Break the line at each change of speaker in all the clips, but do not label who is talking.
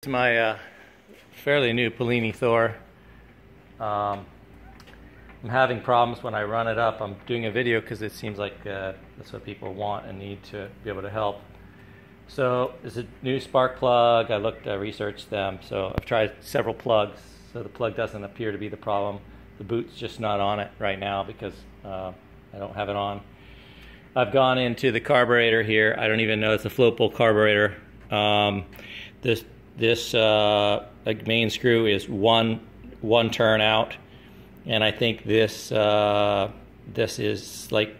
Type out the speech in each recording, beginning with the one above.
It's my fairly new Polini Thor. I'm having problems when I run it up. I'm doing a video because it seems like that's what people want and need to be able to help. So it's a new spark plug. I researched them. So I've tried several plugs. So the plug doesn't appear to be the problem. The boot's just not on it right now because I don't have it on. I've gone into the carburetor here. I don't even know it's a float bowl carburetor. This main screw is one turn out, and I think this is like,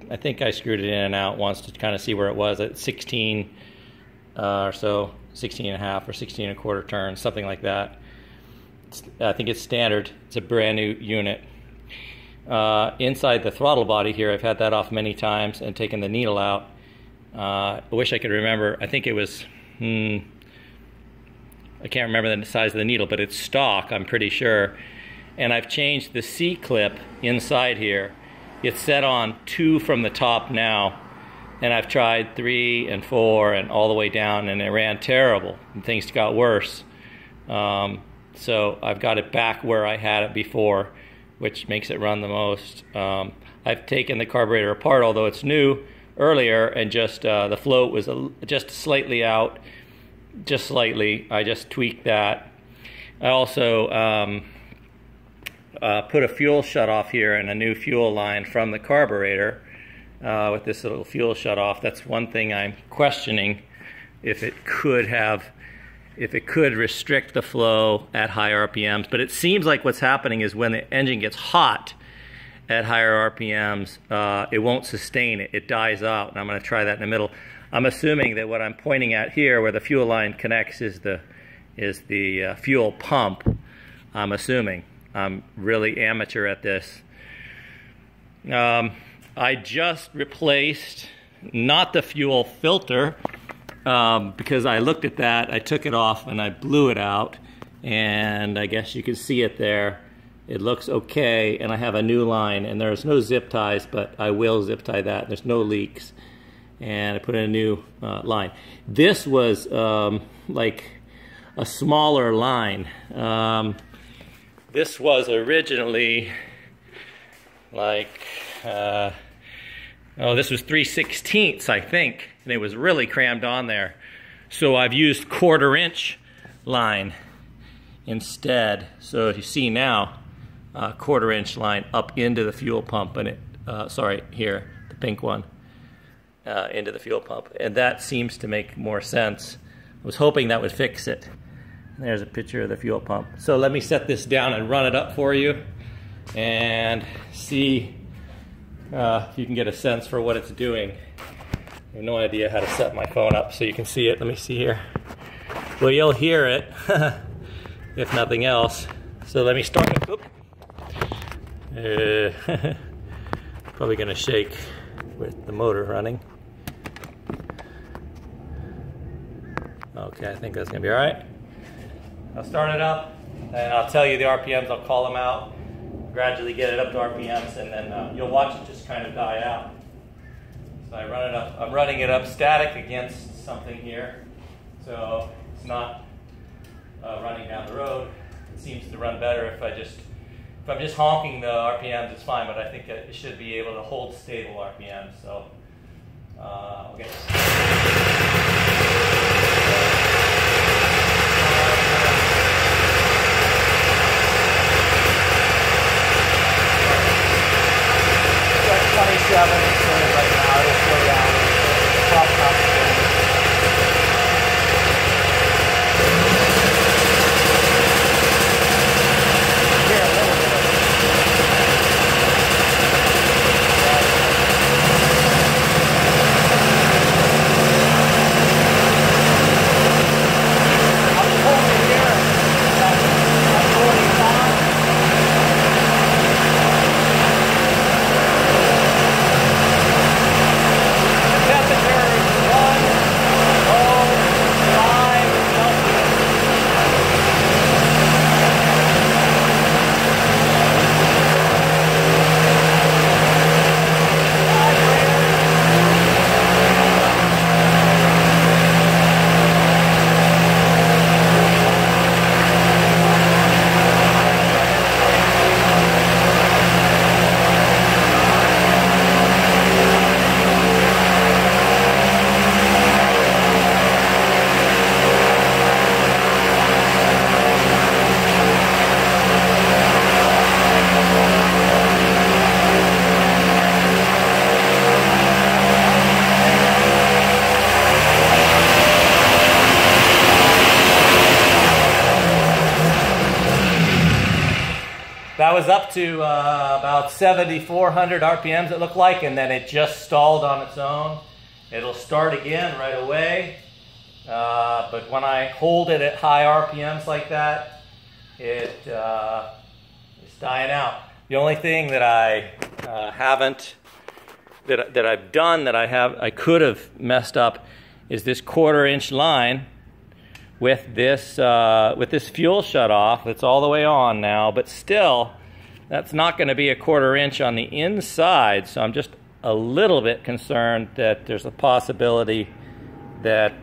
I think I screwed it in and out once to kind of see where it was at 16 or so, 16 and a half or 16 and a quarter turns, something like that. I think it's standard. It's a brand new unit. Inside the throttle body here, I've had that off many times and taken the needle out. I wish I could remember. I think it was, I can't remember the size of the needle, but it's stock, I'm pretty sure. And I've changed the C-clip inside here. It's set on 2 from the top now, and I've tried 3 and 4 and all the way down, and it ran terrible, and things got worse. So I've got it back where I had it before, which makes it run the most. I've taken the carburetor apart, although it's new, earlier, and just the float was just slightly out. Just slightly. I just tweaked that. I also put a fuel shutoff here and a new fuel line from the carburetor with this little fuel shutoff. That's one thing I'm questioning, if it could restrict the flow at high RPMs. But it seems like what's happening is when the engine gets hot at higher RPMs, it won't sustain it. It dies out, and I'm going to try that in the middle. I'm assuming that what I'm pointing at here, where the fuel line connects, is the fuel pump. I'm assuming. I'm really amateur at this. I just replaced, not the fuel filter, because I looked at that, I took it off and I blew it out, and I guess you can see it there. It looks okay, and I have a new line, and there's no zip ties, but I will zip tie that. There's no leaks. And I put in a new line. This was like a smaller line. This was originally like, this was 3/16, I think, and it was really crammed on there. So I've used 1/4" line instead. So if you see now, 1/4" line up into the fuel pump, and it, sorry, here, the pink one. Into the fuel pump, and that seems to make more sense. I was hoping that would fix it. There's a picture of the fuel pump. So let me set this down and run it up for you and see if you can get a sense for what it's doing. I have no idea how to set my phone up so you can see it. Let me see here. Well, you'll hear it if nothing else. So let me start it. Probably gonna shake with the motor running. Okay, I think that's gonna be all right. I'll start it up, and I'll tell you the RPMs. I'll call them out, gradually get it up to RPMs, and then you'll watch it just kind of die out. So I run it up. I'm running it up static against something here, so it's not running down the road. It seems to run better if I'm just honking the RPMs, it's fine, but I think it should be able to hold stable RPMs. So I'll get It's 27 right now. It'll slow down. Top That was up to about 7,400 RPMs it looked like, and then it just stalled on its own. It'll start again right away, but when I hold it at high RPMs like that, it's dying out. The only thing that I that I've done that I could have messed up is this 1/4 inch line with this fuel shut off. It's all the way on now, but still, that's not going to be a 1/4 inch on the inside. So I'm just a little bit concerned that there's a possibility that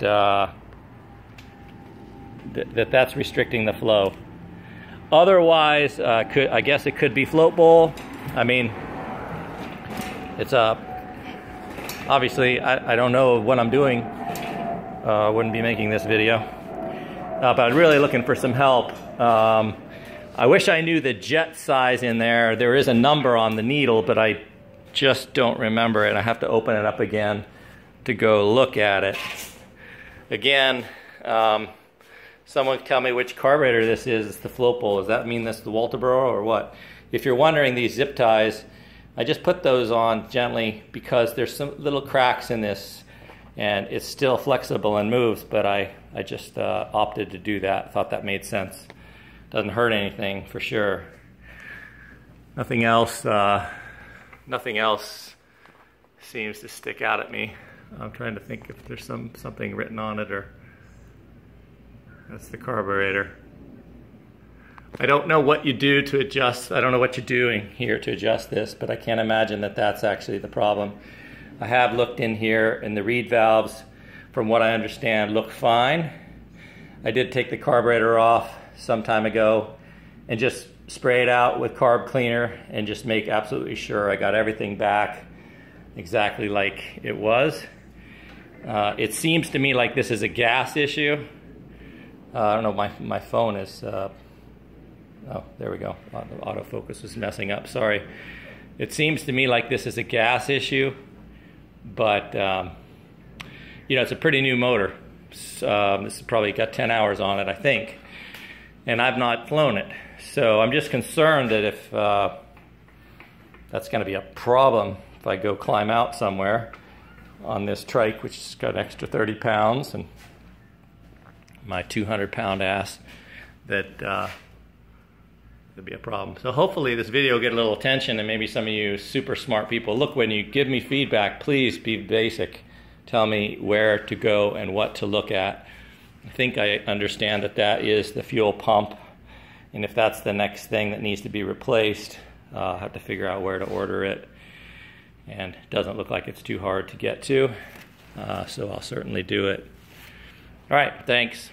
that's restricting the flow. Otherwise, I guess it could be float bowl. I mean, it's obviously I don't know what I'm doing. I wouldn't be making this video, but I'm really looking for some help. I wish I knew the jet size in there. There is a number on the needle, but I just don't remember it. I have to open it up again to go look at it. Again, someone tell me which carburetor this is. It's the float bowl. Does that mean that's the Walterboro or what? If you're wondering, these zip ties, I just put those on gently because there's some little cracks in this and it's still flexible and moves, but I just opted to do that. Thought that made sense. Doesn't hurt anything for sure. Nothing else seems to stick out at me. I'm trying to think if there's something written on it, or that's the carburetor. I don't know what you do to adjust. I don't know what you're doing here to adjust this, but I can't imagine that that's actually the problem. I have looked in here, and the reed valves, from what I understand, look fine. I did take the carburetor off some time ago and just spray it out with carb cleaner and just make absolutely sure I got everything back exactly like it was. It seems to me like this is a gas issue. I don't know, my phone is, oh, there we go. The autofocus was messing up, sorry. It seems to me like this is a gas issue, but you know, it's a pretty new motor. This has probably got 10 hours on it, I think, and I've not flown it. So I'm just concerned that if that's going to be a problem if I go climb out somewhere on this trike, which has got an extra 30 pounds and my 200-pound ass, that could be a problem. So hopefully this video will get a little attention, and maybe some of you super smart people. Look, when you give me feedback, please be basic. Tell me where to go and what to look at. I think I understand that that is the fuel pump, and if that's the next thing that needs to be replaced, I'll have to figure out where to order it. And it doesn't look like it's too hard to get to, so I'll certainly do it. All right, thanks.